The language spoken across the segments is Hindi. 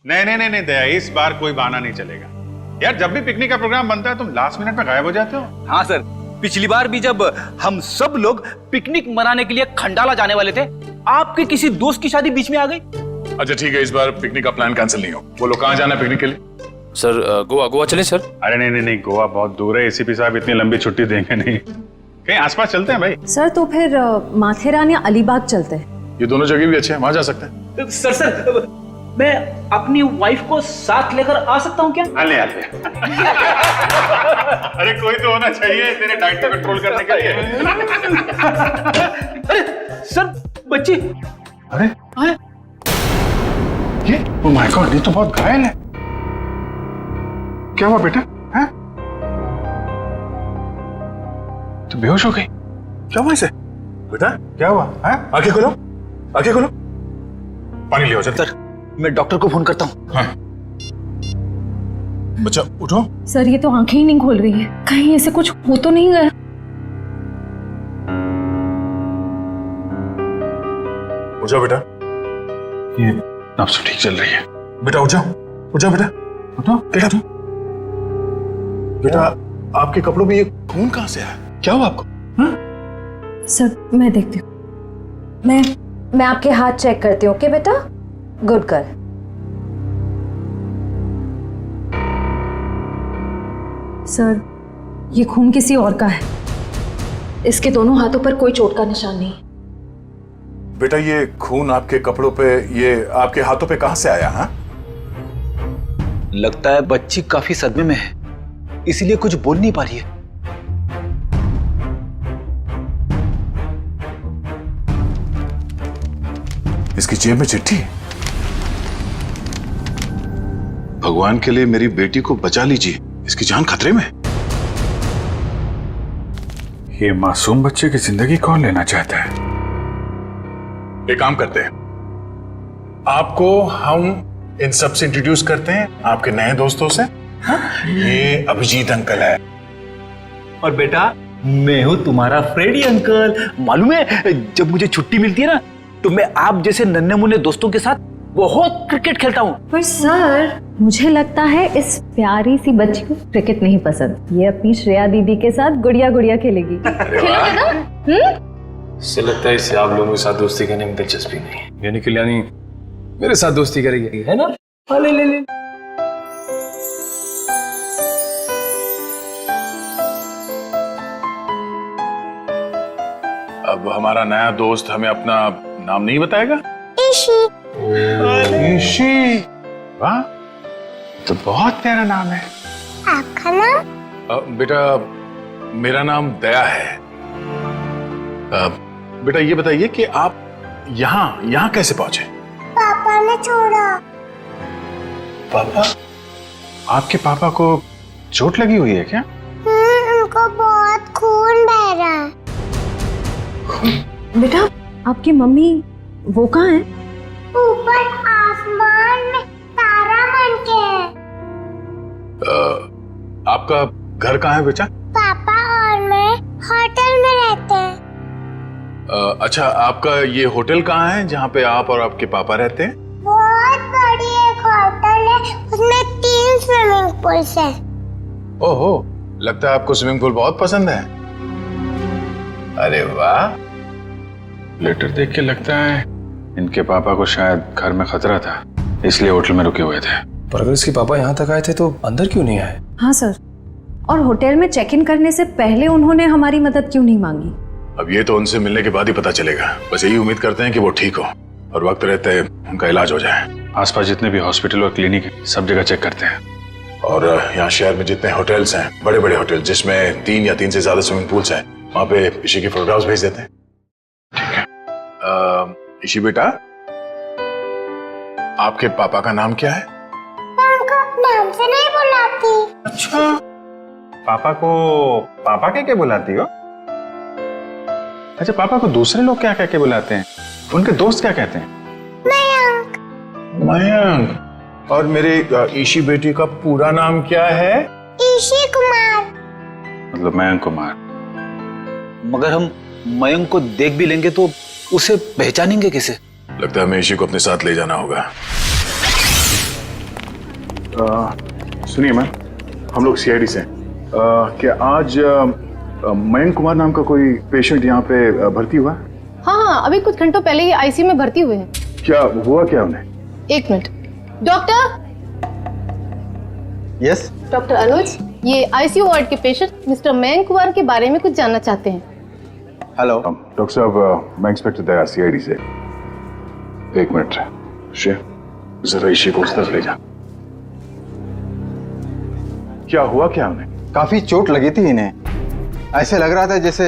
नहीं नहीं नहीं नहीं दया, इस बार कोई बहाना नहीं चलेगा यार। जब भी पिकनिक का प्रोग्राम बनता है तुम लास्ट मिनट में गायब हो जाते हो। हाँ सर, पिछली बार भी जब हम सब लोग पिकनिक मनाने के लिए खंडाला जाने वाले थे, आपके किसी दोस्त की शादी बीच में आ गई। अच्छा ठीक है, इस बार पिकनिक का प्लान कैंसिल नहीं हो। बोलो कहाँ जाना है पिकनिक के लिए? सर गोवा गोवा चले सर। अरे नहीं नहीं नहीं, गोवा बहुत दूर है, एसीपी साहब इतनी लंबी छुट्टी देंगे नहीं। कहीं आसपास चलते हैं भाई। सर तो फिर माथेरान या अलीबाग चलते हैं। ये दोनों जगह भी अच्छे हैं, वहां जा सकते हैं। सर मैं अपनी वाइफ को साथ लेकर आ सकता हूँ क्या? आले आले। अरे कोई तो होना चाहिए तेरे डाइट पे कंट्रोल करने के लिए। अरे सर बच्ची। अरे ये ओह माय गॉड, ये तो बहुत घायल है। क्या हुआ बेटा? हैं? तो बेहोश हो गई? क्या हुआ इसे? बेटा क्या हुआ? हैं? आंखें खोलो, आंखें खोलो, पानी ले आओ जल्दी। सर मैं डॉक्टर को फोन करता हूँ। हाँ। बच्चा उठो। सर ये तो आंखें ही नहीं खोल रही है, कहीं ऐसे कुछ हो तो नहीं गया? उठ जाओ बेटा। ये नब्ज ठीक चल रही है। बेटा उठ जाओ, उठ जाओ बेटा, उठो बेटा उठो। बेटा आपके कपड़ों में ये खून कहाँ से आया? क्या हुआ आपको? सर मैं देखती हूँ। मैं आपके हाथ चेक करती हूँ। ओके बेटा, गुड गर्ल। सर ये खून किसी और का है, इसके दोनों हाथों पर कोई चोट का निशान नहीं। बेटा ये खून आपके कपड़ों पे, ये आपके हाथों पे कहाँ से आया? हाँ लगता है बच्ची काफी सदमे में है, इसीलिए कुछ बोल नहीं पा रही है। इसकी जेब में चिट्ठी। भगवान के लिए मेरी बेटी को बचा लीजिए, इसकी जान खतरे में। ये मासूम बच्चे की जिंदगी कौन लेना चाहता है? एक काम करते हैं, आपको हम इन सब से इंट्रोड्यूस करते हैं, आपके नए दोस्तों से। ये अभिजीत अंकल है। और बेटा मैं हूँ तुम्हारा फ्रेडी अंकल। मालूम है जब मुझे छुट्टी मिलती है ना, तो मैं आप जैसे नन्हे मुन्ने दोस्तों के साथ बहुत क्रिकेट खेलता हूँ। पर सर मुझे लगता है इस प्यारी सी बच्ची को क्रिकेट नहीं पसंद, ये अपनी श्रेया दीदी के साथ गुड़िया गुड़िया खेलेगी। खेलोगे ना? इससे लगता है इसे आप लोगों के साथ दोस्ती करने में दिलचस्पी नहीं, यानी कल्याणी मेरे साथ दोस्ती करेगी, है ना? ले ले ले। अब हमारा नया दोस्त हमें अपना नाम नहीं बताएगा? ईशी। वाह, तो बहुत प्यारा नाम है। आपका नाम? बेटा मेरा नाम दया है। बेटा ये बताइए कि आप यहाँ कैसे पहुंचे? पापा ने छोड़ा। पापा? आपके पापा को चोट लगी हुई है क्या? उनको बहुत खून बह रहा है। बेटा आपकी मम्मी वो कहाँ है? ऊपर आसमान में तारा बन के है। आपका घर कहाँ है बेटा? पापा और मैं होटल में रहते हैं। अच्छा आपका ये होटल कहाँ है जहाँ पे आप और आपके पापा रहते हैं? बहुत बड़ी एक होटल है, उसमें 3 स्विमिंग पूल्स हैं। ओहो, लगता है आपको स्विमिंग पूल बहुत पसंद है। अरे वाह। लेटर देख के लगता है इनके पापा को शायद घर में खतरा था, इसलिए होटल में रुके हुए थे। पर अगर इसके पापा यहाँ तक आए थे तो अंदर क्यों नहीं आए? हाँ सर, और होटल में चेक इन करने से पहले उन्होंने हमारी मदद क्यों नहीं मांगी? अब ये तो उनसे मिलने के बाद ही पता चलेगा। बस यही उम्मीद करते हैं कि वो ठीक हो और वक्त रहते उनका इलाज हो जाए। आसपास जितने भी हॉस्पिटल और क्लिनिक है सब जगह चेक करते हैं। और यहाँ शहर में जितने होटल्स हैं, बड़े बड़े होटल जिसमें 3 या 3 से ज्यादा स्विमिंग पूल्स हैं, वहां पे ईशी की फोटोग्राफ्स भेज देते हैं। ठीक है। ईशी बेटा, आपके पापा का नाम क्या है? उनको नाम से नहीं बुलाती। अच्छा, पापा को पापा क्या बुलाती हो? अच्छा, पापा को दूसरे लोग क्या कह के बुलाते हैं? उनके दोस्त क्या कहते हैं? मयंक। मयंक। और मेरे ईशी बेटी का पूरा नाम क्या है? ईशी कुमार। मतलब मयंक कुमार। मगर हम मयंक को देख भी लेंगे तो उसे पहचानेंगे कैसे? लगता है हमें ईशी को अपने साथ ले जाना होगा। सुनिए मैम, हम लोग सीआईडी से हैं। क्या आज मयंक कुमार नाम का कोई पेशेंट यहाँ पे भर्ती हुआ? हाँ, अभी कुछ घंटों पहले ही आईसीयू में भर्ती हुए हैं। क्या हुआ क्या उन्हें? एक मिनट। डॉक्टर। यस। डॉक्टर अनुज, ये आईसीयू वार्ड के पेशेंट मिस्टर मयंक कुमार के बारे में कुछ जानना चाहते हैं। हेलो डॉक्टर साहब, मैं इंस्पेक्टर दया सीआईडी से। एक मिनट श्रेया, जरा इसी को उस तरफ ले जा। क्या हुआ क्या उन्हें? काफी चोट लगी थी इन्हें। ऐसे लग रहा था जैसे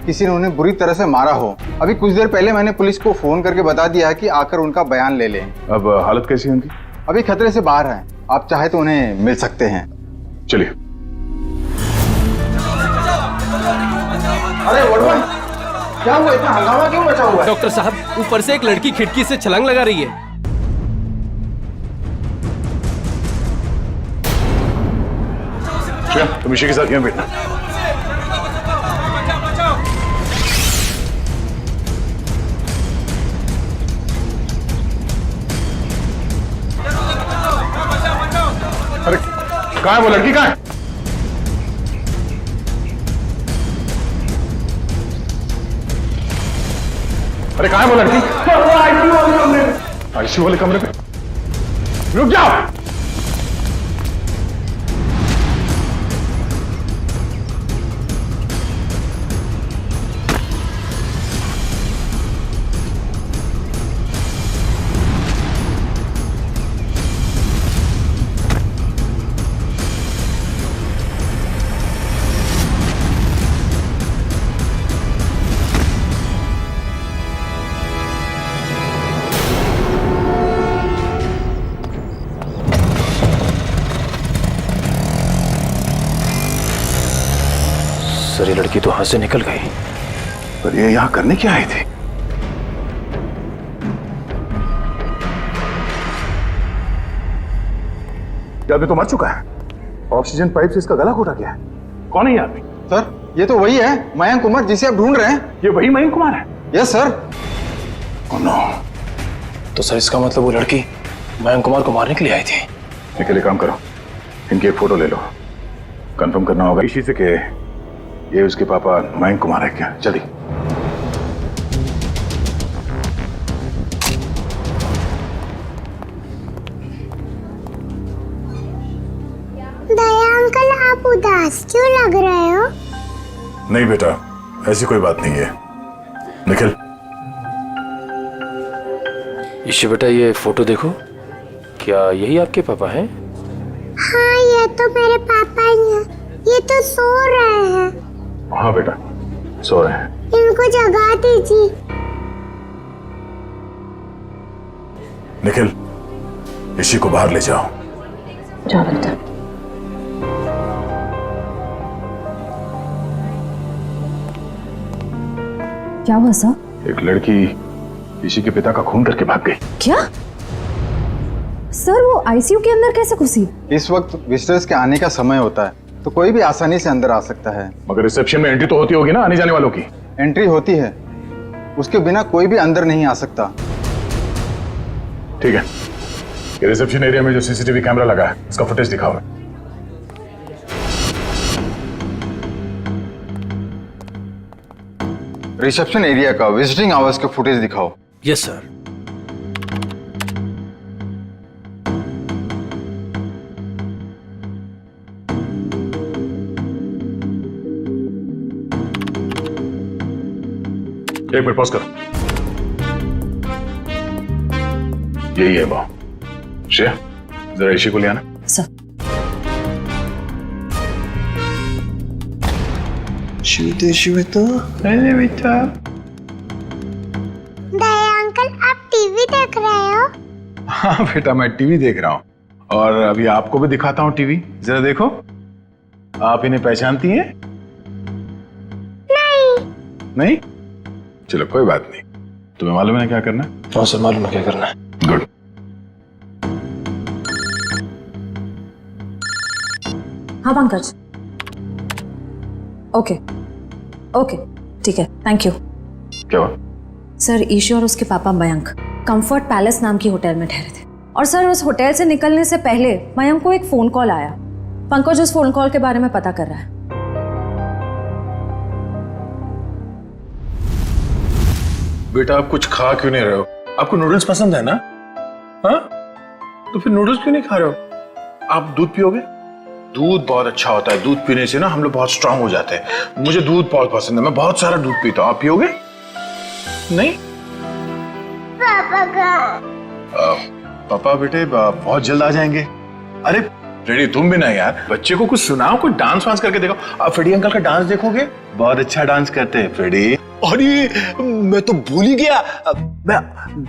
किसी ने उन्हें बुरी तरह से मारा हो। अभी कुछ देर पहले मैंने पुलिस को फोन करके बता दिया है कि आकर उनका बयान ले लें। अब हालत कैसी है उनकी? अभी खतरे से बाहर है, आप चाहे तो उन्हें मिल सकते हैं। चलिए। अरे वर्धमान, क्या हुआ? इतना हंगामा क्यों मचा हुआ है? डॉक्टर साहब, ऊपर से एक लड़की खिड़की से छलांग लगा रही है। श्रेया, तुम इसी के साथ यहाँ बैठना। अरे कहाँ है वो लड़की? कहाँ है? अरे कहाँ है वो लड़की? आईसीयू वाले कमरे पे। रुक जाओ। सर, ये लड़की तो हाथ से निकल गई। पर ये यहाँ करने क्या आए थे? ये आदमी तो मर चुका है। ऑक्सीजन पाइप से इसका गला घोटा गया है। कौन है ये आदमी? सर, ये तो वही है मयंक कुमार जिसे आप ढूंढ रहे हैं। ये वही मयंक कुमार है? Yes sir. Oh no. तो सर, इसका मतलब वो लड़की मयंक कुमार को मारने के लिए आई थी। इसके लिए काम करो, इनकी एक फोटो ले लो। कंफर्म करना होगा इसी से कि ये उसके पापा मयंक कुमार है क्या। चलिए। दया अंकल, आप उदास क्यों लग रहे हो? नहीं बेटा, ऐसी कोई बात नहीं है। निखिल, ईशु बेटा, ये फोटो देखो। क्या यही आपके पापा हैं? हाँ, ये तो मेरे पापा ही हैं। ये तो सो रहे हैं। हाँ बेटा, सो रहे हैं। इनको जगा दीजिए। निखिल, इसी को बाहर ले जाओ। जाओ बेटा। क्या हुआ सर? एक लड़की इसी के पिता का खून करके भाग गई। क्या सर, वो आईसीयू के अंदर कैसे घुसी? इस वक्त विजिटर्स के आने का समय होता है, तो कोई भी आसानी से अंदर आ सकता है। मगर रिसेप्शन में एंट्री तो होती होगी ना आने जाने वालों की? एंट्री होती है, उसके बिना कोई भी अंदर नहीं आ सकता। ठीक है, ये रिसेप्शन एरिया में जो सीसीटीवी कैमरा लगा है उसका फुटेज दिखाओ। रिसेप्शन एरिया का विजिटिंग आवर्स का फुटेज दिखाओ। Yes sir. एक मिनट पॉज करो। यही है वो। श्रेया, जरा इसी को ले आना। सर। अरे बेटा। दया अंकल, आप टीवी देख रहे हो? हाँ बेटा, मैं टीवी देख रहा हूँ और अभी आपको भी दिखाता हूँ टीवी। जरा देखो, आप इन्हें पहचानती हैं? नहीं? चलो कोई बात नहीं। तुम्हें मालूम है क्या करना है? हाँ सर, मालूम है क्या करना है। गुड। हाँ पंकज। ओके ओके, ठीक है, थैंक यू। क्या हुआ? सर, ईशू और उसके पापा मयंक कंफर्ट पैलेस नाम की होटल में ठहरे थे और सर उस होटल से निकलने से पहले मयंक को एक फोन कॉल आया। पंकज उस फोन कॉल के बारे में पता कर रहा है। बेटा आप कुछ खा क्यों नहीं रहे हो? आपको नूडल्स पसंद है ना? हाँ, तो फिर नूडल्स क्यों नहीं खा रहे हो? आप दूध पियोगे? दूध बहुत अच्छा होता है। दूध पीने से ना हम लोग बहुत स्ट्रांग हो जाते हैं। मुझे दूध बहुत पसंद है, मैं बहुत सारा दूध पीता हूँ। आप पियोगे? नहीं? पापा का पापा बेटे बहुत जल्द आ जाएंगे। अरे फ्रेडी तुम भी ना यार, बच्चे को कुछ सुनाओ, कुछ डांस वांस करके देखो। आप फ्रेडी अंकल का डांस देखोगे, बहुत अच्छा डांस करते हैं फ्रेडी। अरे मैं तो भूल ही गया, मैं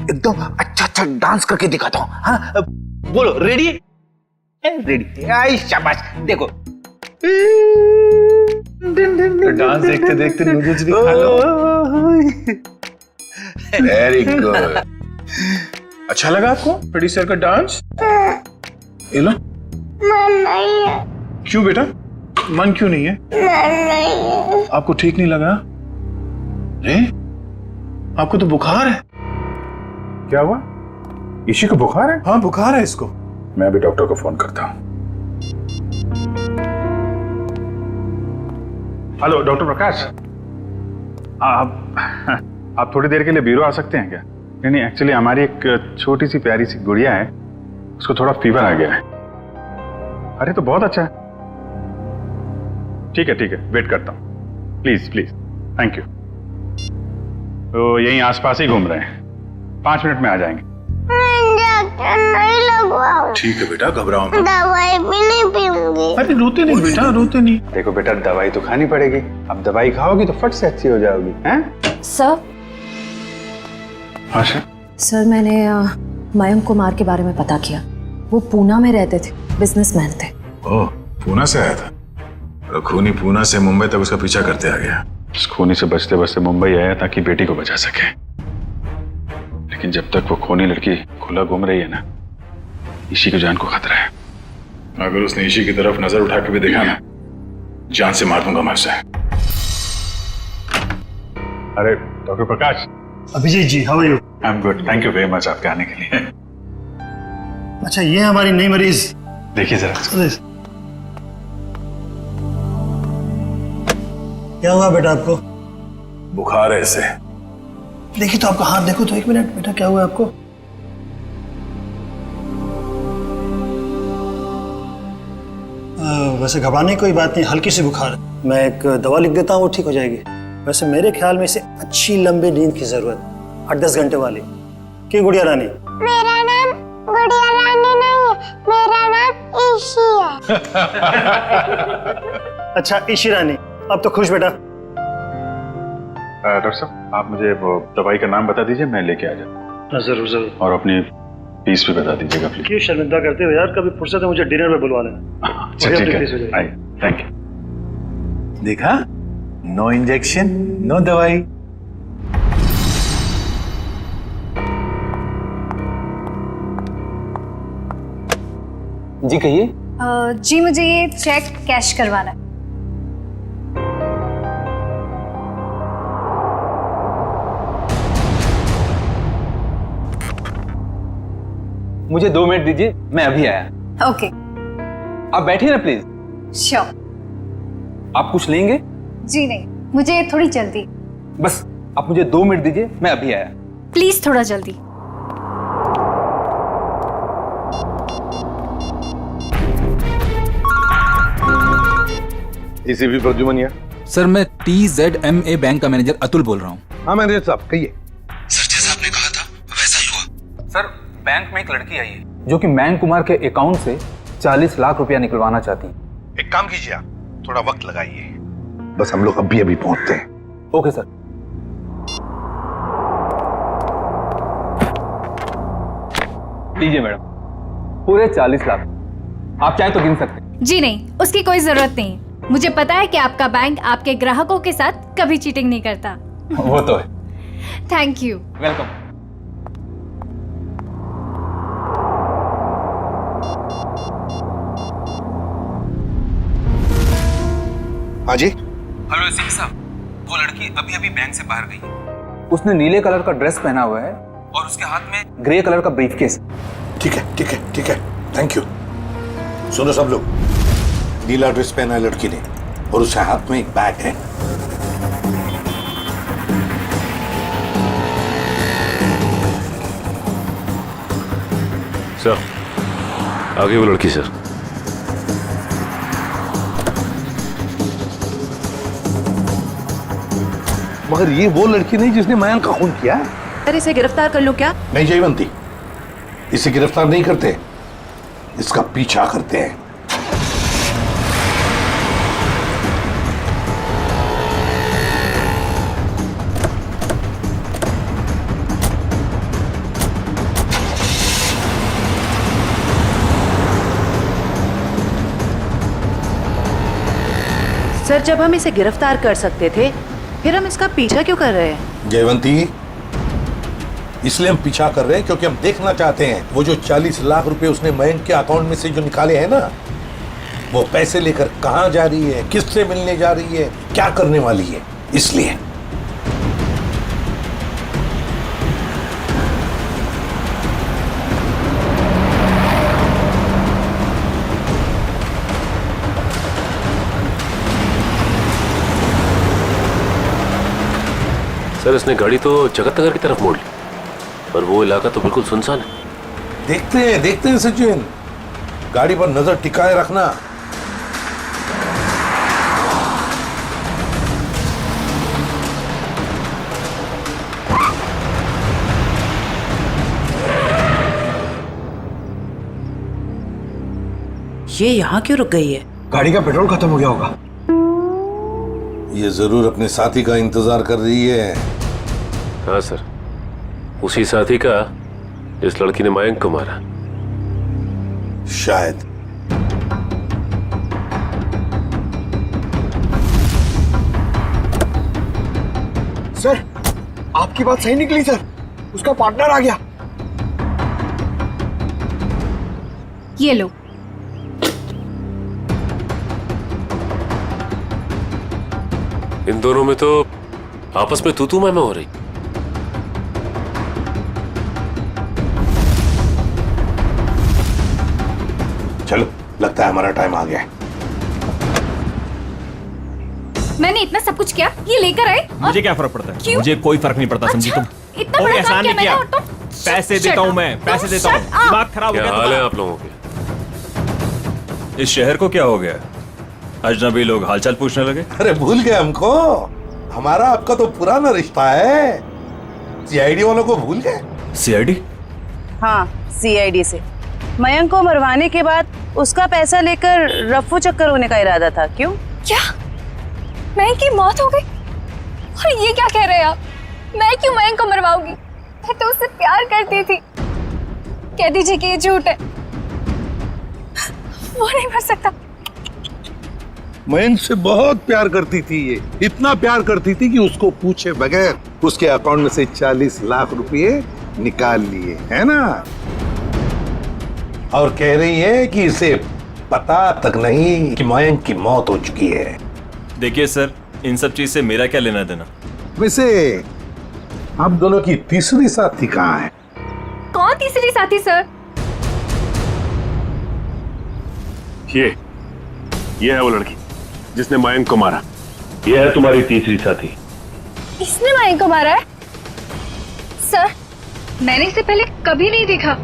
एकदम अच्छा डांस करके दिखाता हूँ। हाँ बोलो, रेडी? रेडी, आई शाबाश, देखो। डांस देखते देखते नूडल्स भी खा लो। Very good. अच्छा लगा आपको फ्रेडी सर का डांस? ये लो। मन नहीं है। क्यों बेटा, मन क्यों नहीं है? मन नहीं है। आपको ठीक नहीं लगा? अरे आपको तो बुखार है। क्या हुआ? इसी को बुखार है? हाँ बुखार है इसको। मैं अभी डॉक्टर को फोन करता हूँ। हेलो डॉक्टर प्रकाश, आप थोड़ी देर के लिए ब्यूरो आ सकते हैं क्या? नहीं एक्चुअली हमारी एक छोटी सी प्यारी सी गुड़िया है, उसको थोड़ा फीवर आ गया है। अरे तो बहुत अच्छा है। ठीक है वेट करता हूँ। Please please, thank you. तो यहीं आसपास ही घूम रहे हैं, 5 मिनट में आ जाएंगे। डॉक्टर नहीं लगवाओ। ठीक है बेटा, घबराओ मत। दवाई भी नहीं पीऊंगी। अरे रोते नहीं बेटा, रोते नहीं। देखो बेटा, दवाई तो खानी पड़ेगी। अब दवाई खाओगी तो फट से अच्छी हो जाओगी। हैं? सर आशा, सर मैंने मयंक कुमार के बारे में पता किया। वो पूना में रहते थे, बिजनेसमैन थे। ओह, पूना से आया था? और खूनी पूना से मुंबई तक उसका पीछा करते आ गया। उस खूनी से बचते बचते मुंबई आया ताकि बेटी को बचा सके, लेकिन जब तक वो खूनी लड़की खुला घूम रही है ना, ईशी की जान को खतरा है। अगर उसने ईशी की तरफ नजर उठा के भी देखा ना, जान से मार दूंगा मैं उसे। अरे doctor Prakash. Abhijit ji, how are you? I am good, thank you very much आपके आने के लिए। अच्छा, ये हमारी नई मरीज। देखिए जरा। क्या हुआ बेटा आपको? बुखार है इसे। देखिए तो आपका हाथ देखो तो, 1 मिनट बेटा, क्या हुआ आपको? वैसे घबराने की कोई बात नहीं, हल्की सी बुखार है। मैं एक दवा लिख देता हूँ, वो ठीक हो जाएगी। वैसे मेरे ख्याल में इसे अच्छी लंबी नींद की जरूरत, 8-10 घंटे वाली। क्यों गुड़िया रानी? मेरा नाम गुड़िया रानी नहीं है, मेरा नाम ईशी है। अच्छा ईशी रानी, अब तो खुश बेटा। डॉक्टर साहब, आप मुझे वो दवाई का नाम बता दीजिए, मैं लेके आ जाऊँ। जरूर जरूर। और अपनी फीस भी बता दीजिएगा प्लीज। क्यों शर्मिंदा करते हो यार, कभी फुर्सत है मुझे डिनर में बुलवा लेना। अच्छा ठीक है, थैंक यू। देखा, नो इंजेक्शन नो दवाई। जी कहिए। जी मुझे ये चेक कैश करवाना है। मुझे 2 मिनट दीजिए, मैं अभी आया। ओके। आप बैठिए ना प्लीज। श्योर। आप कुछ लेंगे? जी नहीं, मुझे थोड़ी जल्दी। बस आप मुझे 2 मिनट दीजिए, मैं अभी आया। प्लीज थोड़ा जल्दी। एसीपी प्रद्युमनिया। सर मैं TZMA बैंक का मैनेजर अतुल बोल रहा हूँ। हाँ मैनेजर साहब कहिए। सर जैसा आपने कहा था वैसा ही हुआ। सर बैंक में एक लड़की आई है जो कि मयंक कुमार के अकाउंट से 40 लाख रुपया निकलवाना चाहती है। एक काम कीजिए, आप थोड़ा वक्त लगाइए, बस हम लोग अभी अभी पहुंचते हैं। Okay sir. लीजिए मैडम, पूरे 40 लाख। आप चाहे तो गिन सकते हैं। जी नहीं, उसकी कोई जरूरत नहीं। मुझे पता है कि आपका बैंक आपके ग्राहकों के साथ कभी चीटिंग नहीं करता। वो तो है। Thank you. वेलकम। हाँ जी। हेलो एसीपी साहब, वो लड़की अभी अभी बैंक से बाहर गई है। उसने नीले कलर का ड्रेस पहना हुआ है और उसके हाथ में ग्रे कलर का ब्रीफकेस। ठीक है ठीक है ठीक है, थैंक यू। सुनो सब लोग, नीला ड्रेस पहना है लड़की ने और उसके हाथ में एक बैग है। सर, आगे वो लड़की सर। मगर ये वो लड़की नहीं जिसने मयंक का खून किया है। सर इसे गिरफ्तार कर लो क्या? नहीं जयवंती, इसे गिरफ्तार नहीं करते, इसका पीछा करते हैं। सर जब हम इसे गिरफ्तार कर सकते थे फिर हम इसका पीछा क्यों कर रहे हैं? जयवंती, इसलिए हम पीछा कर रहे हैं क्योंकि हम देखना चाहते हैं वो जो 40 लाख रुपए उसने मयंक के अकाउंट में से जो निकाले हैं ना, वो पैसे लेकर कहां जा रही है, किससे मिलने जा रही है, क्या करने वाली है, इसलिए। सर, इसने गाड़ी तो जगत नगर की तरफ मोड़ ली, पर वो इलाका तो बिल्कुल सुनसान है। देखते हैं सचिन, गाड़ी पर नजर टिकाए रखना। ये यहाँ क्यों रुक गई है? गाड़ी का पेट्रोल खत्म हो गया होगा। ये जरूर अपने साथी का इंतजार कर रही है। हाँ सर, उसी साथी का जिस लड़की ने मयंक को मारा। शायद। सर आपकी बात सही निकली सर, उसका पार्टनर आ गया। ये लो। इन दोनों में तो आपस में तू मैं हो रही। चलो, लगता है हमारा टाइम आ गया है। मैंने इतना सब कुछ किया, ये लेकर आए। मुझे क्या फर्क पड़ता है? क्यों? मुझे कोई फर्क नहीं पड़ता। समझी तुम? इतना कोई बड़ा एहसान काम नहीं किया किया। मैंने और तुम? पैसे देता हूँ मैं, पैसे देता हूँ। दिमाग खराब हो क्या गया हाल है तुम्हारा? आप लोगों के? इस शहर को क्या हो गया? अजनबी लोग हालचाल पूछने लगे। अरे भूल गए हमको? हमारा आपका तो पुराना रिश्ता है। सीआईडी वालों को भूल गए? सीआईडी? हाँ, सीआईडी से मयंक को मरवाने के बाद उसका पैसा लेकर रफू चक्कर होने का इरादा था। क्यों? क्या मयंक की मौत हो गई? और ये क्या कह रहे हैं आप? मैं क्यों मयंक को मरवाऊंगी? मैं तो उससे प्यार करती थी। कह दीजिए कि ये झूठ है। वो नहीं मर सकता। मयंक से बहुत प्यार करती थी ये, इतना प्यार करती थी कि उसको पूछे बगैर उसके अकाउंट में से 40 लाख रुपए निकाल लिए, है ना? और कह रही है कि इसे पता तक नहीं कि मयंक की मौत हो चुकी है। देखिए सर, इन सब चीज से मेरा क्या लेना देना? वैसे आप दोनों की तीसरी साथी कहाँ है? कौन तीसरी साथी सर? ये है वो लड़की जिसने मयंक को मारा। ये है तुम्हारी तीसरी साथी। इसने मयंक को मारा है? सर, मैंने इसे पहले कभी नहीं देखा।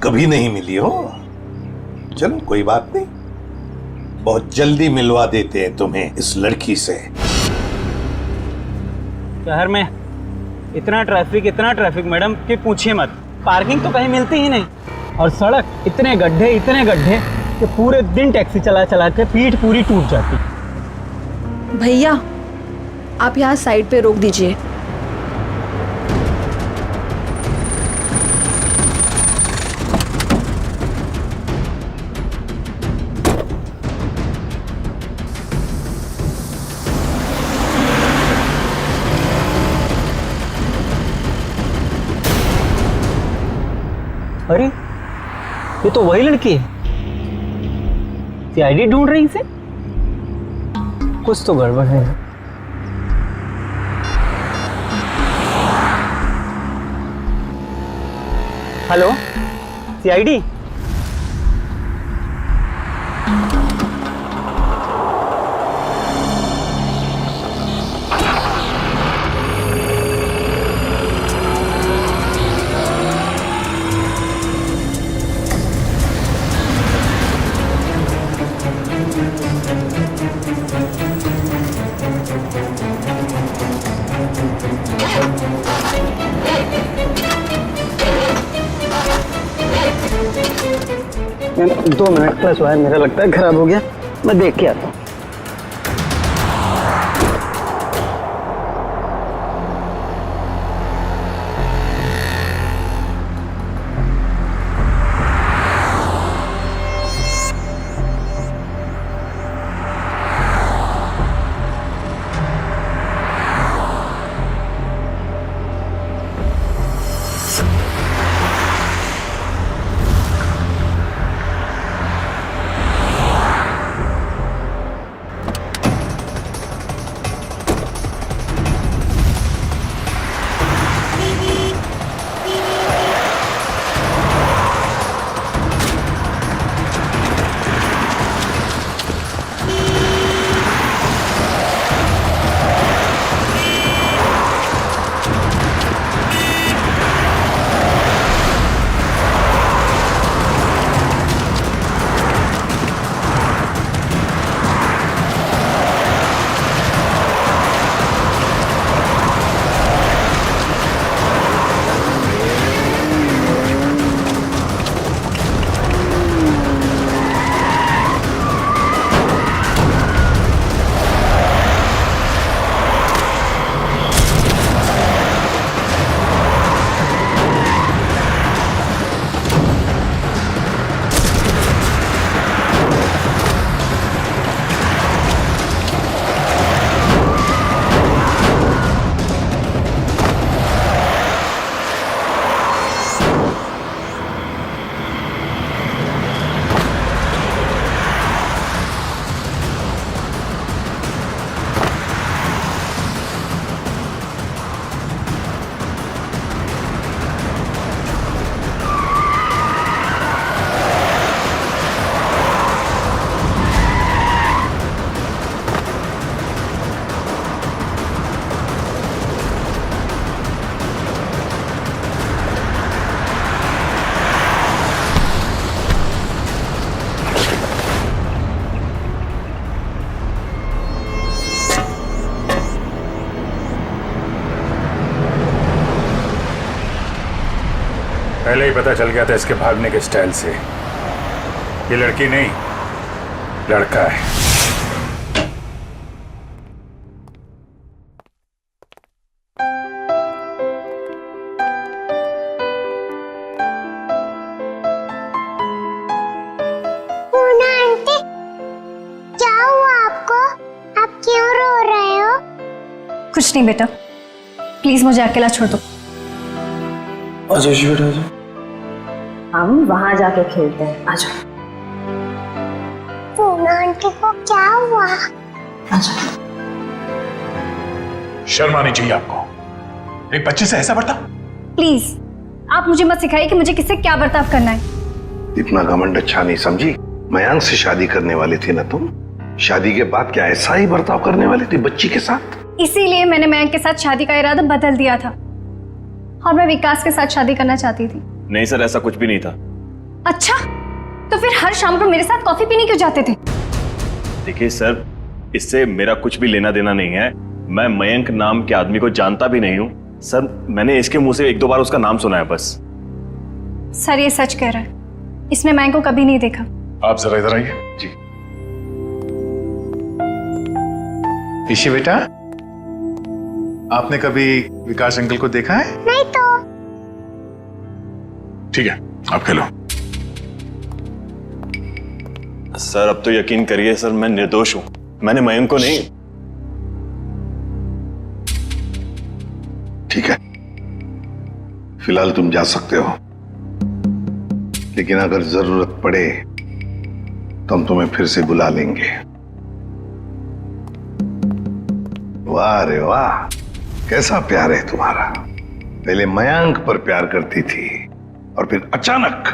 कभी नहीं मिली हो? चलो कोई बात नहीं, बहुत जल्दी मिलवा देते हैं तुम्हें इस लड़की से। शहर में इतना ट्रैफिक मैडम कि पूछिए मत। पार्किंग तो कहीं मिलती ही नहीं, और सड़क इतने गड्ढे कि पूरे दिन टैक्सी चला चला के पीठ पूरी टूट जाती। भैया आप यहाँ साइड पे रोक दीजिए। अरे ये तो वही लड़की है। सीआईडी ढूंढ रही इसे। कुछ तो गड़बड़ है। Hello, CID? Ma'am 2 minute plus wire मेरा लगता है खराब हो गया, मैं देख के आता हूँ। पहले ही पता चल गया था इसके भागने के स्टाइल से। ये लड़की नहीं, लड़का है। पूना आंटी, क्या हुआ आपको? आप क्यों रो रहे हो? कुछ नहीं बेटा, प्लीज मुझे अकेला छोड़ दो। आजा बेटा आजा। हम वहां जाके खेलते हैं, आजा। पूना आंटी को क्या हुआ? आजा। शर्म आनी चाहिए आपको, एक बच्चे से ऐसा बर्ताव? प्लीज आप मुझे मत सिखाइए कि मुझे किससे क्या बर्ताव करना है। इतना घमंड अच्छा नहीं समझी। मयांक से शादी करने वाली थी ना तुम? शादी के बाद क्या ऐसा ही बर्ताव करने वाली थी बच्ची के साथ? इसीलिए मैंने मयंक के साथ शादी का इरादा बदल दिया था और मैं विकास के साथ शादी करना चाहती थी। नहीं सर, ऐसा कुछ भी नहीं था। अच्छा, तो फिर हर शाम को मेरे साथ कॉफी पीने क्यों जाते थे? देखिए सर, इससे मेरा कुछ भी लेना देना नहीं है। मैं मयंक नाम के आदमी को जानता भी नहीं हूँ सर। मैंने इसके मुंह से 1-2 बार उसका नाम सुना है बस। सर ये सच कह रहा है, इसने मयंक को कभी नहीं देखा। आप जरा इधर आइए। जी ईशी बेटा, आपने कभी विकास अंकल को देखा है? नहीं तो। ठीक है, आप खेलो। सर अब तो यकीन करिए सर, मैं निर्दोष हूं। मैंने मयंक को नहीं। ठीक है, फिलहाल तुम जा सकते हो, लेकिन अगर जरूरत पड़े तो हम तुम्हें फिर से बुला लेंगे। वाह रे वाह, कैसा प्यार है तुम्हारा। पहले मयंक पर प्यार करती थी और फिर अचानक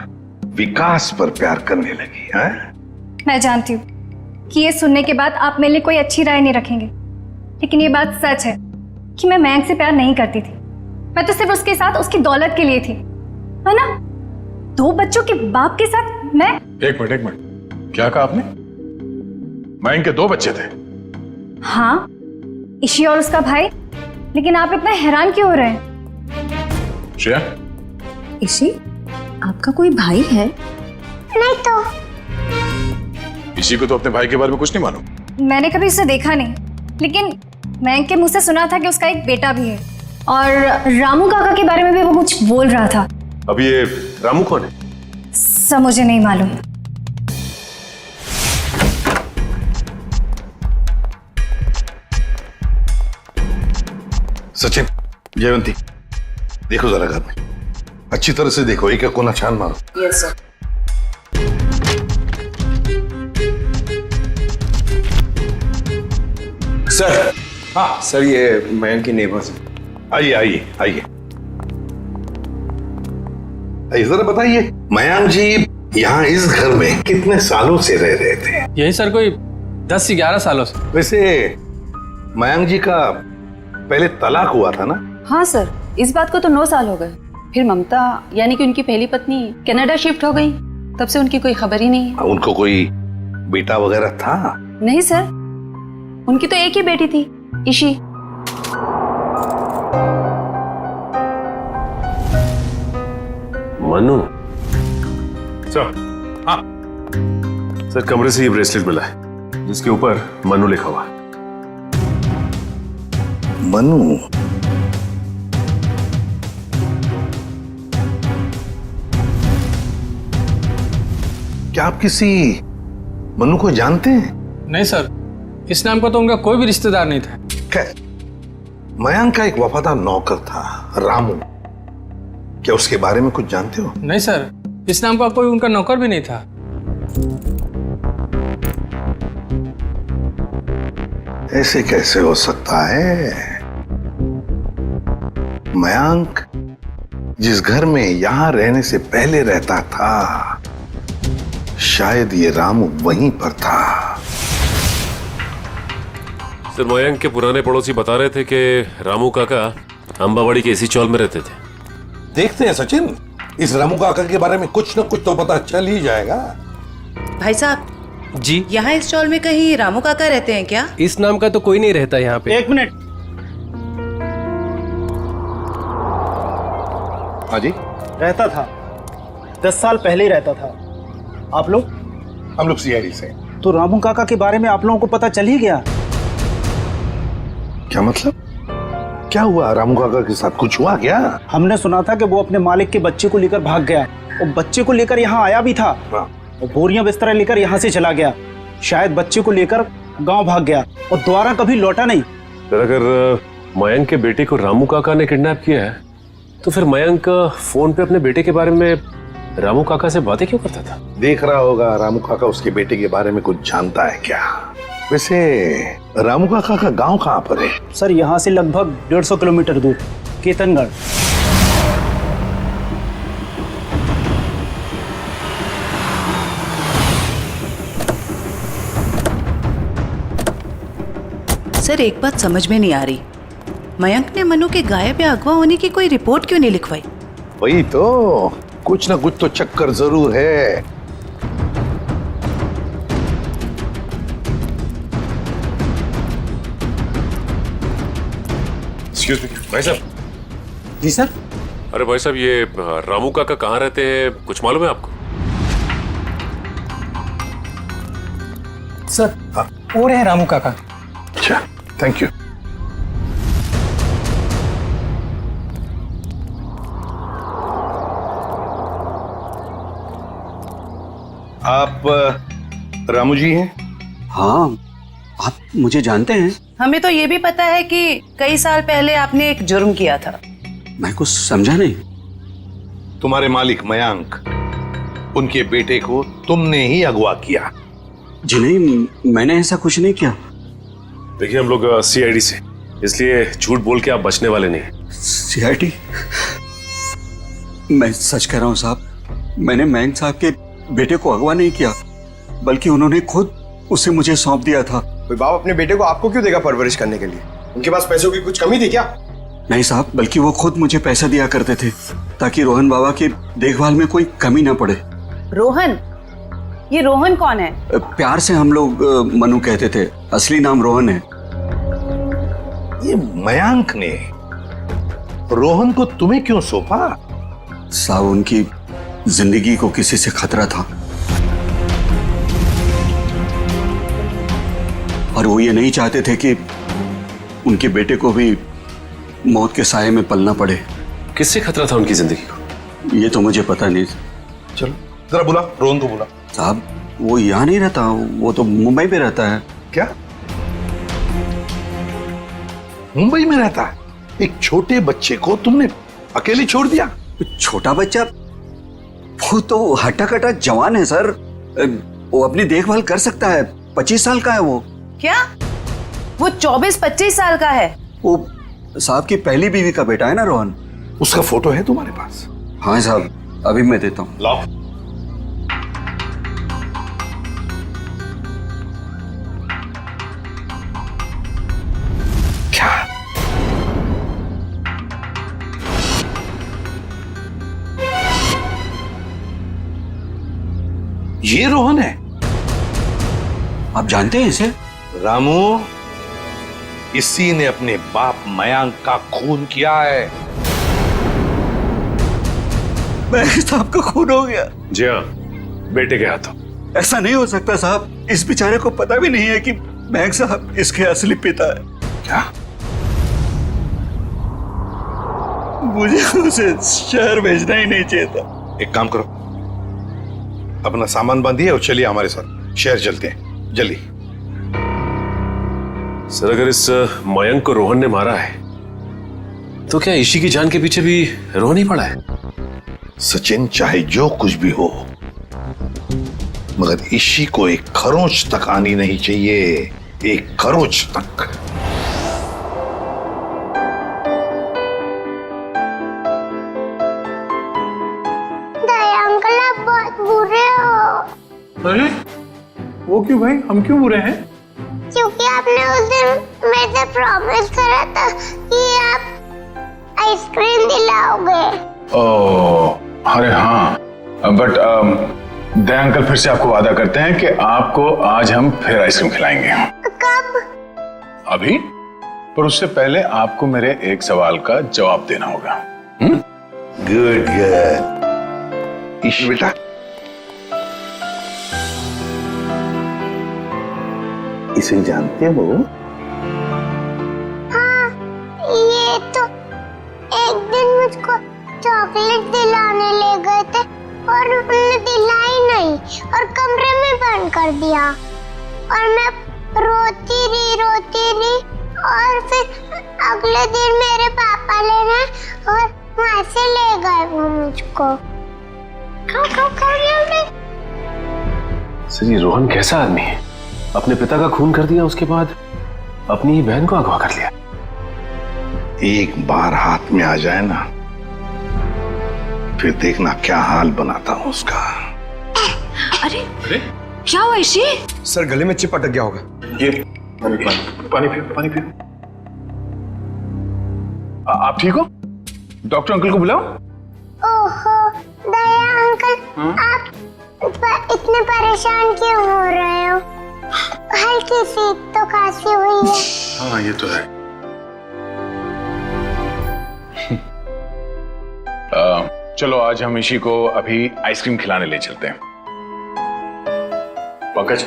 विकास पर प्यार करने लगी है। मैं जानती हूँ कि ये सुनने के बाद आप मेरे लिए कोई अच्छी राय नहीं रखेंगे, लेकिन ये बात सच है कि मैं मयंक से प्यार नहीं करती थी। मैं तो सिर्फ उसके साथ उसकी दौलत के लिए थी, है ना। 2 बच्चों के बाप के साथ मैं। एक मिनट, क्या कहा आपने? मयंक के 2 बच्चे थे? हाँ, ईशी और उसका भाई। लेकिन आप इतना हैरान क्यों हो रहे हैं? श्रेया, ईशी, आपका कोई भाई है? नहीं तो। इसी को तो अपने भाई के बारे में कुछ नहीं मालूम। मैंने कभी उसे देखा नहीं, लेकिन मयंक के मुंह से सुना था कि उसका एक बेटा भी है, और रामू काका के बारे में भी वो कुछ बोल रहा था। अब ये रामू कौन है? सब मुझे नहीं मालूम। सचिन, जयवंती, देखो जरा घर में अच्छी तरह से देखो, एक कोना छान मारो। Yes sir. सर। हाँ सर, ये मयंक की नेबर्स। आइए आइए आइए आइए, जरा बताइए मयंक जी यहाँ इस घर में कितने सालों से रह रहे थे? यही सर कोई 10 से 11 सालों से। वैसे मयंक जी का पहले तलाक हुआ था ना? हाँ सर, इस बात को तो 9 साल हो गए। फिर ममता यानी कि उनकी पहली पत्नी कनाडा शिफ्ट हो गई, तब से उनकी कोई खबर ही नहीं है। उनको कोई बेटा वगैरह था? नहीं सर, उनकी तो एक ही बेटी थी, ईशी। मनु। सर। हाँ सर, कमरे से ये ब्रेसलेट मिला है जिसके ऊपर मनु लिखा हुआ है। मनु? क्या आप किसी मनु को जानते हैं? नहीं सर, इस नाम का तो उनका कोई भी रिश्तेदार नहीं था। खैर, मयंक का एक वफादार नौकर था रामू, क्या उसके बारे में कुछ जानते हो? नहीं सर, इस नाम का कोई उनका नौकर भी नहीं था। ऐसे कैसे हो सकता है? मयंक जिस घर में यहां रहने से पहले रहता था, शायद ये रामू वहीं पर था। सर, मयंक के पुराने पड़ोसी बता रहे थे कि रामू काका अंबावाड़ी के इसी चौल में रहते थे। देखते हैं सचिन, इस रामू काका के बारे में कुछ न कुछ तो पता चल ही जाएगा। भाई साहब जी, यहाँ इस चौल में कहीं रामू काका रहते हैं क्या? इस नाम का तो कोई नहीं रहता यहाँ पे। 1 मिनट। हाँ जी, रहता था, 10 साल पहले ही रहता था। आप लोग? हम लोग सीआईडी से। तो रामू काका के बारे में आप लोगों को पता चल ही गया? क्या मतलब? क्या हुआ रामू काका के साथ? कुछ हुआ क्या? हमने सुना था कि वो अपने मालिक के बच्चे को लेकर भाग गया है, और बच्चे को लेकर यहाँ आया भी था, और बोरियां बिस्तरा लेकर यहाँ से चला गया। शायद बच्चे को लेकर गांव भाग गया और दोबारा कभी लौटा नहीं। सर, अगर मयंक के बेटे को रामू काका ने किडनैप किया है, तो फिर मयंक फोन पे अपने बेटे के बारे में रामू काका से बातें क्यों करता था? देख रहा होगा रामू काका उसके बेटे के बारे में कुछ जानता है क्या? वैसे रामू काका का गांव कहाँ पर है? सर, यहाँ से लगभग 150 किलोमीटर दूर, केतनगढ़। सर, एक बात समझ में नहीं आ रही, मयंक ने मनु के गायब या अगवा होने की कोई रिपोर्ट क्यों नहीं लिखवाई? वही तो, कुछ ना कुछ तो चक्कर जरूर है। एक्सक्यूज मी भाई साहब। जी सर। अरे भाई साहब, ये रामू काका कहाँ रहते हैं, कुछ मालूम है आपको? सर, वो रहे रामू काका। अच्छा, थैंक यू। आप रामू जी हैं? हाँ, आप मुझे जानते हैं? हमें तो ये भी पता है कि कई साल पहले आपने एक जुर्म किया था। मैं कुछ समझा नहीं। तुम्हारे मालिक मयंक, उनके बेटे को तुमने ही अगवा किया। जी नहीं, मैंने ऐसा कुछ नहीं किया। देखिए, हम लोग सीआईडी से इसलिए झूठ बोल के आप बचने वाले नहीं। सीआईडी, मैं सच कह रहा हूं साहब, मैंने मयंक साहब के बेटे को अगवा नहीं किया, बल्कि उन्होंने खुद उसे मुझे सौंप दिया था। कोई बाप अपने बेटे को आपको क्यों देगा परवरिश करने के लिए? उनके पास पैसों की कुछ कमी थी क्या? नहीं साहब, बल्कि वो खुद मुझे पैसा दिया करते थे ताकि रोहन बाबा की देखभाल में कोई कमी ना पड़े। रोहन? ये रोहन कौन है? प्यार से हम लोग मनु कहते थे, असली नाम रोहन है। ये मयंक ने रोहन को तुम्हें क्यों सौंपा? साहब, उनकी जिंदगी को किसी से खतरा था और वो ये नहीं चाहते थे कि उनके बेटे को भी मौत के साये में पलना पड़े। किससे खतरा था उनकी जिंदगी को? ये तो मुझे पता नहीं। चलो जरा बुला, रोहन को बुला। साहब, वो यहाँ नहीं रहता, वो तो मुंबई में रहता है। क्या मुंबई में रहता है? एक छोटे बच्चे को तुमने अकेले छोड़ दिया? छोटा बच्चा? वो तो हट्टा कट्टा जवान है सर, वो अपनी देखभाल कर सकता है। 25 साल का है वो। क्या? वो 24-25 साल का है? वो साहब की पहली बीवी का बेटा है ना रोहन। उसका फोटो है तुम्हारे पास? हाँ साहब, अभी मैं देता हूँ। लाओ। क्या ये रोहन है? आप जानते हैं इसे? रामू, इसी ने अपने बाप मयंक का खून किया है। मयंक साहब का खून हो गया? जी हाँ, बेटे के हाथों। ऐसा नहीं हो सकता साहब, इस बेचारे को पता भी नहीं है कि मयंक साहब इसके असली पिता है। क्या? मुझे उसे शहर भेजना ही नहीं चाहिए था। एक काम करो, अपना सामान बांधिए और चलिए हमारे साथ, शहर चलते हैं जल्दी। सर, अगर इस मयंक को रोहन ने मारा है तो क्या ईशी की जान के पीछे भी रोहन ही पड़ा है? सचिन, चाहे जो कुछ भी हो, मगर ईशी को एक खरोंच तक आनी नहीं चाहिए, एक खरोंच तक। दया अंकल, आप बहुत बुरे हो। अरे वो क्यों भाई, हम क्यों बुरे हैं? क्योंकि आपने उस दिन मेरे से प्रॉमिस करा था कि आप आइसक्रीम दिलाओगे। ओह, अरे हाँ, बट दया अंकल फिर से आपको वादा करते हैं कि आपको आज हम फिर आइसक्रीम खिलाएंगे। कब? अभी, पर उससे पहले आपको मेरे एक सवाल का जवाब देना होगा। Good good. ईशी बेटा, इसे जानते हो? हाँ, ये तो एक दिन मुझको चॉकलेट दिलाने ले गए थे और उन्होंने दिलाई नहीं और कमरे में बंद कर दिया और मैं रोती रही और फिर अगले दिन मेरे पापा लेने और वहां से ले गए वो मुझको। सर, ये रोहन कैसा आदमी है? अपने पिता का खून कर दिया, उसके बाद अपनी ही बहन को अगवा कर लिया। एक बार हाथ में आ जाए ना, फिर देखना क्या हाल बनाता हूं उसका। अरे क्या हुआ ईशी? सर, गले में चिप अटक गया होगा। ये पानी पियो। आप ठीक हो? डॉक्टर अंकल को बुलाओ। ओहो दया अंकल, आप इतने परेशान क्यों हो रहे हो? हल्की सी तो खांसी हुई है। हाँ, ये तो है। चलो आज हम ईशी को अभी आइसक्रीम खिलाने ले चलते हैं। पंकज,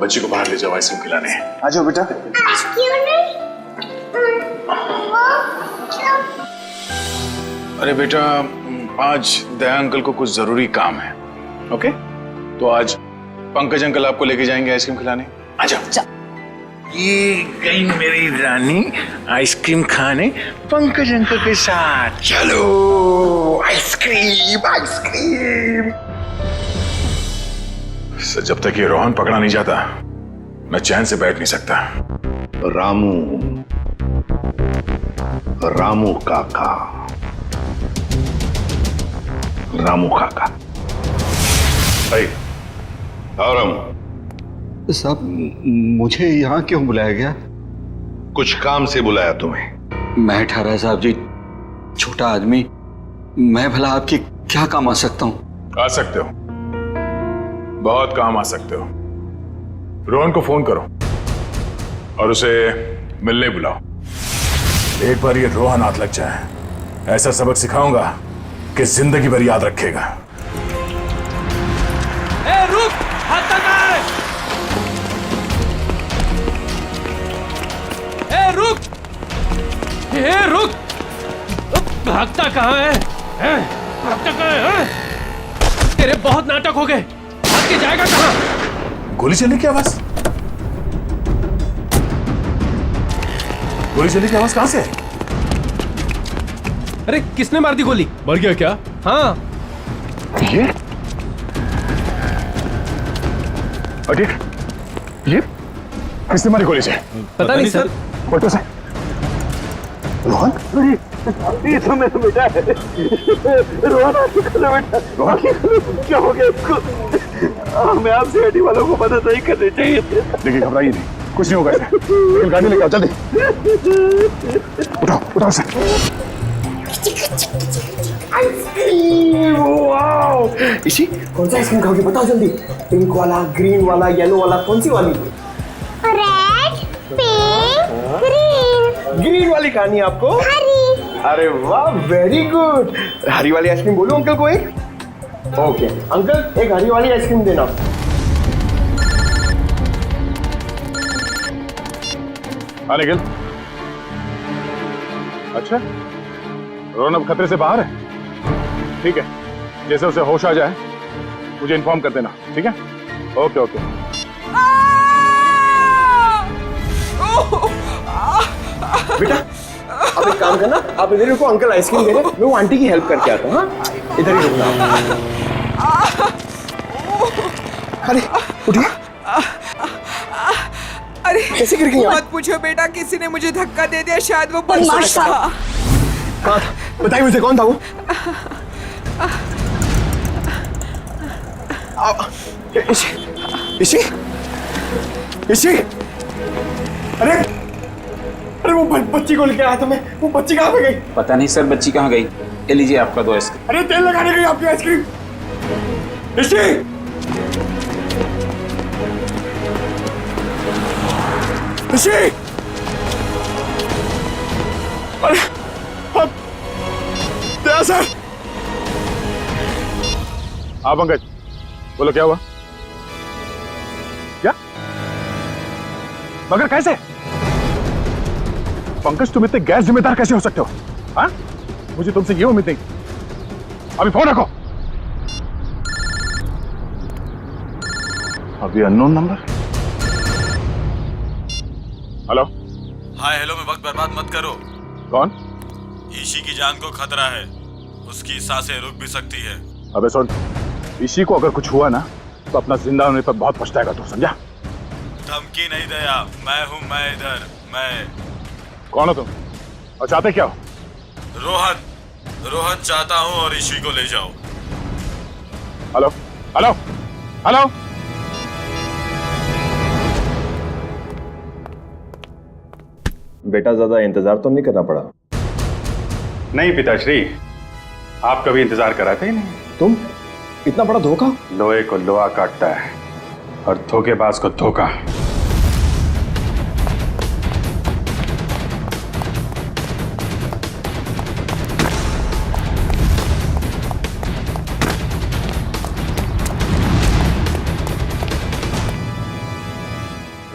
बच्ची को बाहर ले जाओ, आइसक्रीम खिलाने हैं। आ जाओ बेटा। क्यों नहीं? अरे बेटा, आज दया अंकल को कुछ जरूरी काम है। ओके, तो आज पंकज अंकल आपको लेके जाएंगे आइसक्रीम खिलाने। आ जाओ। ये गई मेरी रानी आइसक्रीम खाने पंकज अंकल के साथ। चलो आइसक्रीम। सर, जब तक ये रोहन पकड़ा नहीं जाता मैं चैन से बैठ नहीं सकता। रामू, रामू काका, रामू काका। आओ रामू। साहब, मुझे यहाँ क्यों बुलाया गया? कुछ काम से बुलाया तुम्हें। मैं ठहरा साहब जी, छोटा आदमी, मैं भला आपकी क्या काम आ सकता हूँ? आ सकते हो, बहुत काम आ सकते हो। रोहन को फोन करो और उसे मिलने बुलाओ। एक बार ये रोहन हाथ लग जाए, ऐसा सबक सिखाऊंगा कि जिंदगी भर याद रखेगा। ए रुक, हाथ लगा। ए रुक, ए रुक, भागता कहाँ है? भागता कहाँ है? तेरे बहुत नाटक हो गए, भाग के जाएगा कहाँ? गोली चलने की आवाज, गोली चलने की आवाज कहां से है? अरे किसने मार दी गोली? मर गया क्या? हाँ। ये ये किसने मारी गोली से? पता नहीं सर। फोटो से रोहन, ये तो मेरा बेटा है। रोहन आंखें खोलो बेटा, आंखें खोलो। क्या हो गया इसको? हमें आपसे हड्डी वालों को मदद नहीं करनी चाहिए थी। देखिए घबराइए नहीं, कुछ नहीं होगा इसे। लेकिन गाड़ी लेके आओ जल्दी। उठाओ उठाओ से। Ice cream, wow. इसी कौन सा आइसक्रीम खाओगे बताओ जल्दी। पिंक वाला, ग्रीन वाला, येलो वाला, कौन सी वाली? Red, pink, green. ग्रीन वाली खानी है आपको? हरी। अरे वाह, वेरी गुड। हरी वाली आइसक्रीम बोलो अंकल को एक। ओके अंकल, एक हरी वाली आइसक्रीम देना। हाँ निखिल। अच्छा, रोहन अब खतरे से बाहर है? ठीक है, जैसे उसे होश आ जाए मुझे इन्फॉर्म कर देना, ठीक है? Okay okay. बेटा आप एक काम करना, आप इधर रुको, अंकल आइसक्रीम दे रहे हैं, मैं वो आंटी की हेल्प करके आता हूँ। हाँ इधर ही रुकना। अरे उठिए। अरे कैसे गिर गई आप? मत पूछो बेटा, किसी ने मुझे धक्का दे दिया, शायद वो बदमाश था। कहाँ था? बताइए मुझे, कौन था वो? इसी इसी अरे अरे वो बच्ची को लेके आया था मैं, वो बच्ची कहाँ पे गई? पता नहीं सर, बच्ची कहाँ गई। ये लीजिए आपका 2 आइसक्रीम। अरे तेल लगाने गई आपकी आइसक्रीम। इसी इसी अरे अब दया सर। हाँ पंकज, बोलो क्या हुआ? क्या? मगर कैसे? पंकज तुम इतने गैर जिम्मेदार कैसे हो सकते हो? हाँ? मुझे तुमसे ये उम्मीद नहीं। अभी फोन रखो। अभी unknown number. Hello. Hi hello में वक्त बर्बाद मत करो। कौन? ईशी की जान को खतरा है, उसकी सांसें रुक भी सकती है। अबे सुन, ईशी को अगर कुछ हुआ ना तो अपना जिंदा होने पर बहुत पछताएगा तू, समझा? धमकी नहीं दया, मैं हूं, मैं इधर, मैं। कौन हो तुम और चाहते क्या हो? रोहन चाहता हूं और ईशी को ले जाओ। Hello hello hello. बेटा ज्यादा इंतजार तो नहीं करना पड़ा? नहीं पिताश्री, आप कभी इंतजार कराते ही नहीं। तुम इतना बड़ा धोखा? लोहे को लोहा काटता है और धोखेबाज को धोखा।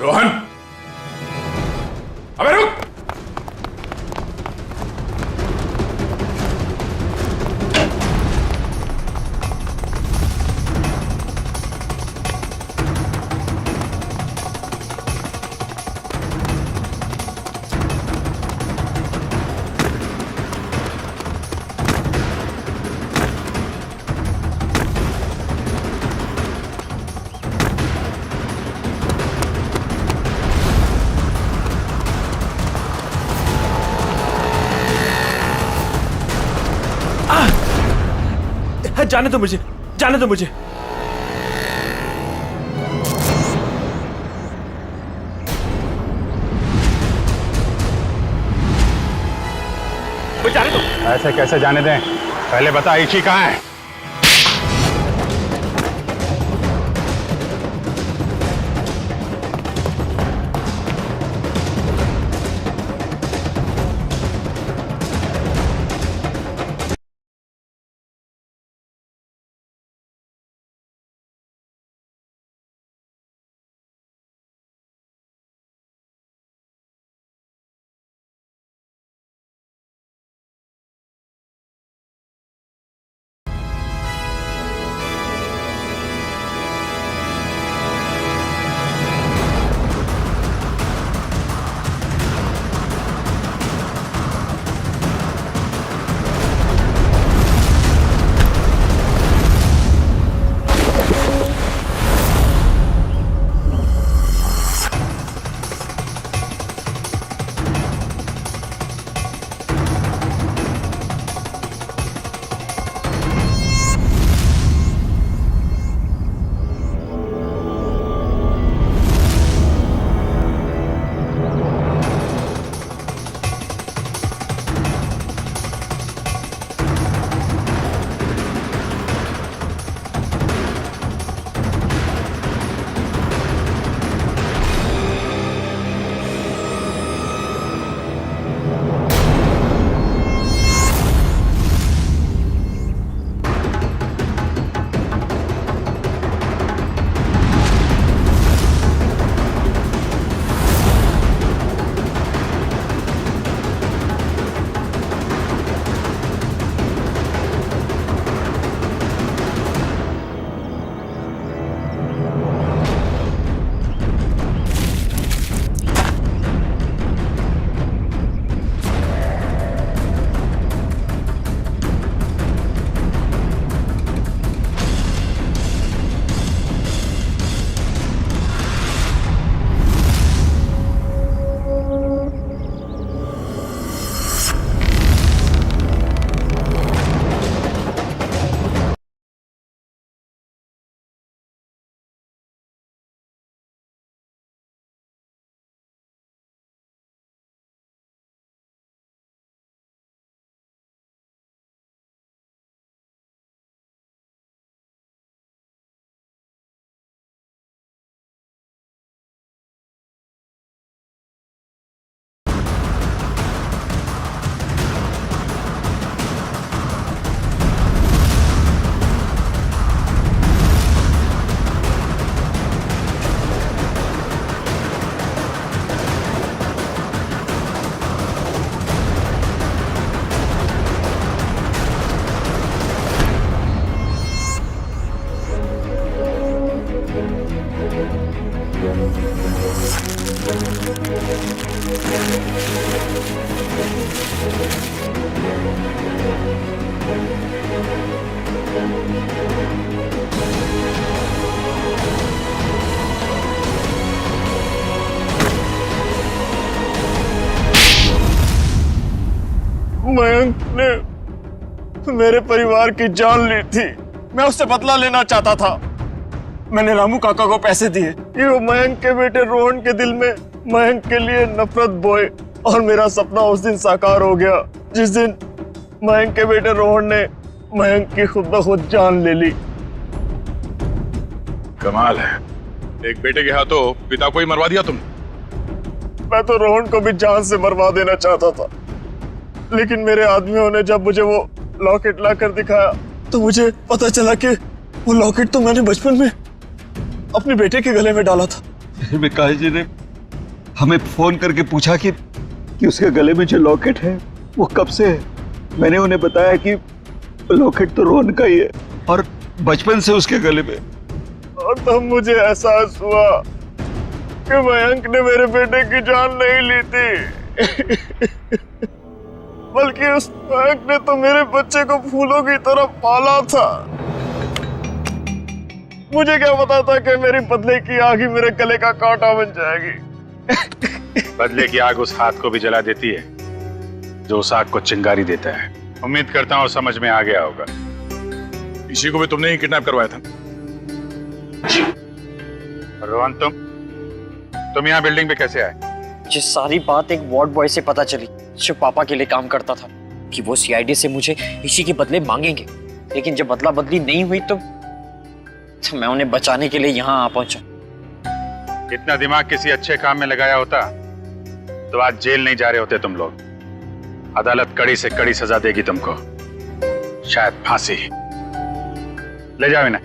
रोहन, अबे रुक। जाने दो मुझे, जाने दो मुझे। जाने दो। ऐसे कैसे जाने दें? पहले बता ईशी कहाँ है? मयंक ने मेरे परिवार की जान ली थी। मैं उससे बदला लेना चाहता था। मैंने रामू काका को पैसे दिए कि वो मयंक के बेटे रोहन के दिल में मयंक के लिए नफरत बोए, और मेरा सपना उस दिन साकार हो गया जिस दिन मयंक के बेटे रोहन ने मयंक की खुद ब खुद जान ले ली। कमाल है, एक बेटे के हाथों पिता को ही मरवा दिया तुम। मैं तो रोहन को भी जान से मरवा देना चाहता था, लेकिन मेरे आदमियों ने जब मुझे वो लॉकेट लाकर दिखाया तो मुझे पता चला कि वो लॉकेट तो मैंने बचपन में अपने बेटे के गले में डाला था। विकास जी ने हमें फोन करके पूछा कि उसके गले में जो लॉकेट है वो कब से है। मैंने उन्हें बताया कि लॉकेट तो रोहन का ही है और बचपन से उसके गले में। और तब मुझे एहसास हुआ कि मयंक ने मेरे बेटे की जान नहीं ली थी बल्कि उस मयंक ने तो मेरे बच्चे को फूलों की तरह पाला था। मुझे क्या पता था कि मेरी बदले की आग ही मेरे गले का कांटा बन जाएगी। बदले की आग उस हाथ को भी जला देती है जो उस आग को चिंगारी देता है। उम्मीद करता हूँ समझ में आ गया होगा। इसी को भी तुमने ही किडनैप करवाया था। रोहन, तुम यहाँ बिल्डिंग पे कैसे आए? ये सारी बात एक वार्ड बॉय से पता चली जो पापा के लिए काम करता था, कि वो सीआईडी से मुझे इसी के बदले मांगेंगे। लेकिन जब बदला बदली नहीं हुई तो मैं उन्हें बचाने के लिए यहाँ आ पहुंचा। इतना दिमाग किसी अच्छे काम में लगाया होता तो आज जेल नहीं जा रहे होते तुम लोग। अदालत कड़ी से कड़ी सजा देगी तुमको, शायद फांसी। ले जाओ इन्हें।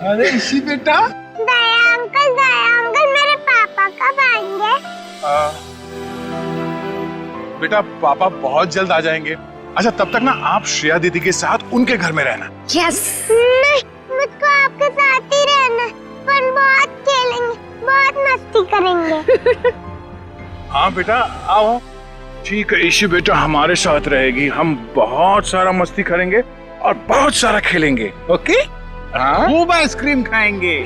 अरे इसी बेटा, दया अंकल मेरे पापा कब आएंगे? बेटा पापा बहुत जल्द आ जाएंगे। अच्छा तब तक ना आप श्रेया दीदी के साथ उनके घर में रहना। यस। नहीं, मुझको आपके साथ ही रहना। पर बहुत खेलेंगे, बहुत मस्ती करेंगे। हाँ बेटा आओ। ठीक है ईशी बेटा हमारे साथ रहेगी, हम बहुत सारा मस्ती करेंगे और बहुत सारा खेलेंगे। ओके? खूब आइसक्रीम खाएंगे।